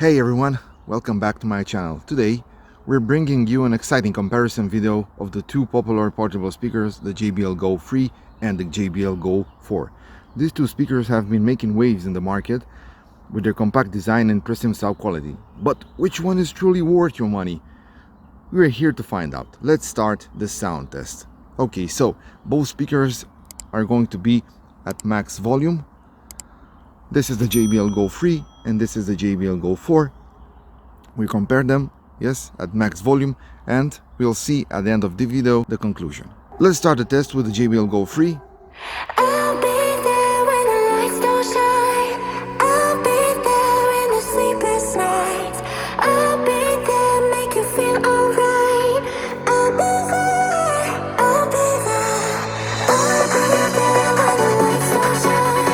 Hey everyone, welcome back to my channel. Today we're bringing you an exciting comparison video of the two popular portable speakers, the JBL GO 3 and the JBL GO 4. These two speakers have been making waves in the market with their compact design and pristine sound quality. But which one is truly worth your money? We're here to find out. Let's start the sound test. Okay, so both speakers are going to be at max volume. This is the JBL GO 3 and this is the JBL GO 4. We compare them, yes, at max volume, and we'll see at the end of the video the conclusion. Let's start the test with the JBL GO 3. I'll be there when the lights don't shine. I'll be there in the sleepless nights. I'll be there, make you feel alright. I'll be there, I'll be there. I'll be there when the lights don't shine.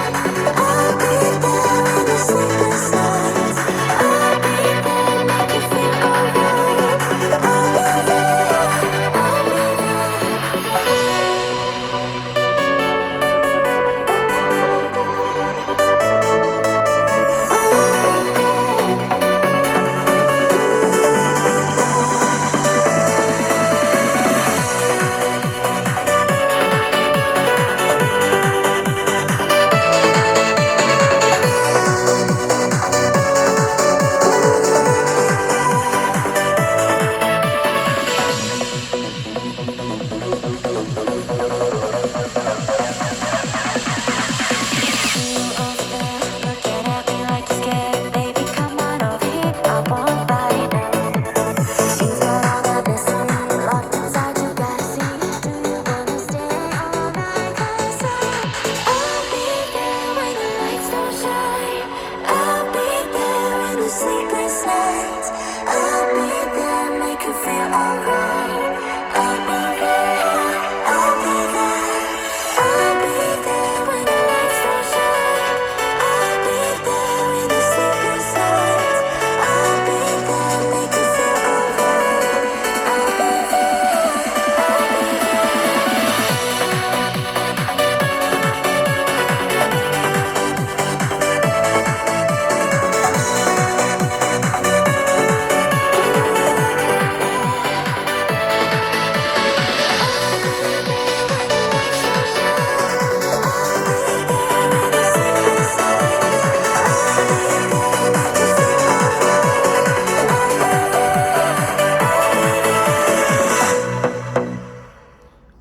I'll be there in the sleepless nights. I'll be there, make you feel alright. I'll be there, I'll be sleepless nights. I'll be there, make you feel alright. I'll be there, I'll be there. I'll be there when the lights don't shine. I'll be there in the sleepless nights. I'll be there, make you feel alright. I'll be there, I'll be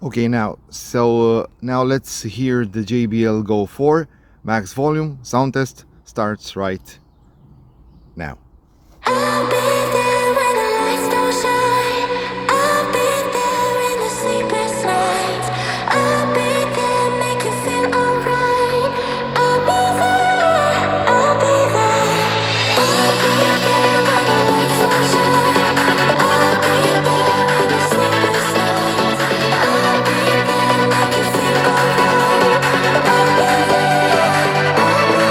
Okay, now let's hear the JBL GO 4 max volume. Sound test starts right now. I'll be there when the lights don't shine. I'll be there in the sleepless nights. I'll be there, make you feel alright. I'll be there, I'll be there. I'll be there when the lights don't shine. I'll be there in the sleepless nights. I'll be there, make you feel alright. I'll be there, I'll be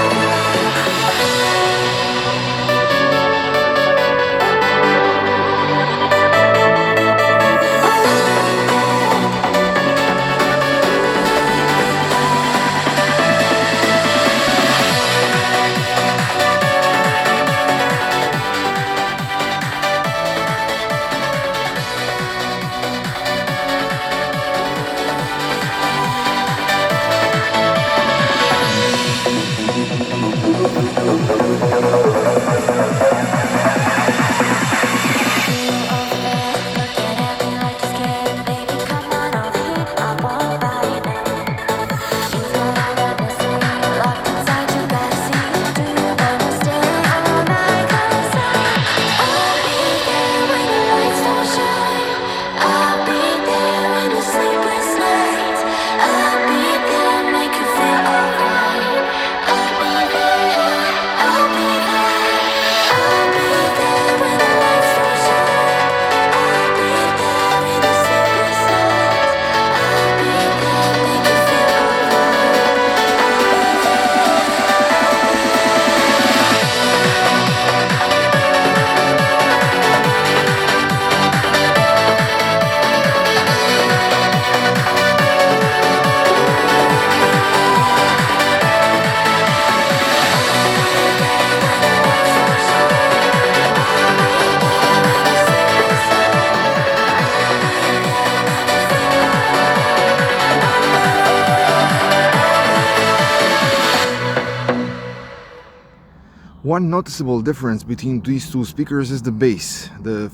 One noticeable difference between these two speakers is the bass. The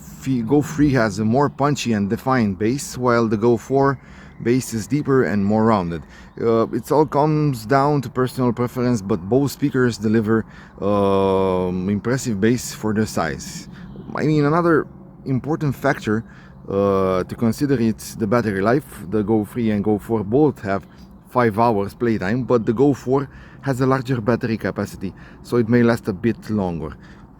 Go 3 has a more punchy and defined bass, while the Go 4 bass is deeper and more rounded. It all comes down to personal preference, but both speakers deliver impressive bass for their size. I mean, another important factor to consider is the battery life. The Go 3 and Go 4 both have 5 hours playtime, but the Go 4 has a larger battery capacity, so it may last a bit longer.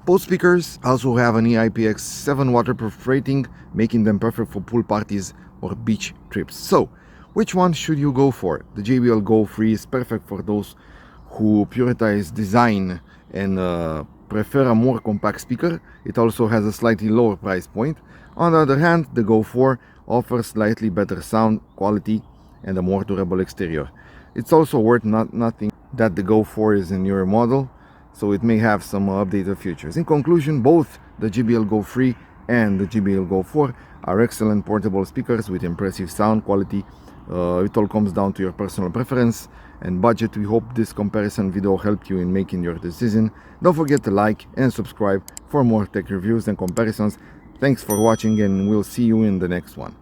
Both speakers also have an IPX7 waterproof rating, making them perfect for pool parties or beach trips. So, which one should you go for? The JBL Go 3 is perfect for those who prioritize design and prefer a more compact speaker. It also has a slightly lower price point. On the other hand, the Go 4 offers slightly better sound quality and a more durable exterior. It's also worth noting that the Go 4 is a newer model, so it may have some updated features. In conclusion, both the JBL Go 3 and the JBL Go 4 are excellent portable speakers with impressive sound quality. It all comes down to your personal preference and budget. We hope this comparison video helped you in making your decision. Don't forget to like and subscribe for more tech reviews and comparisons. Thanks for watching, and we'll see you in the next one.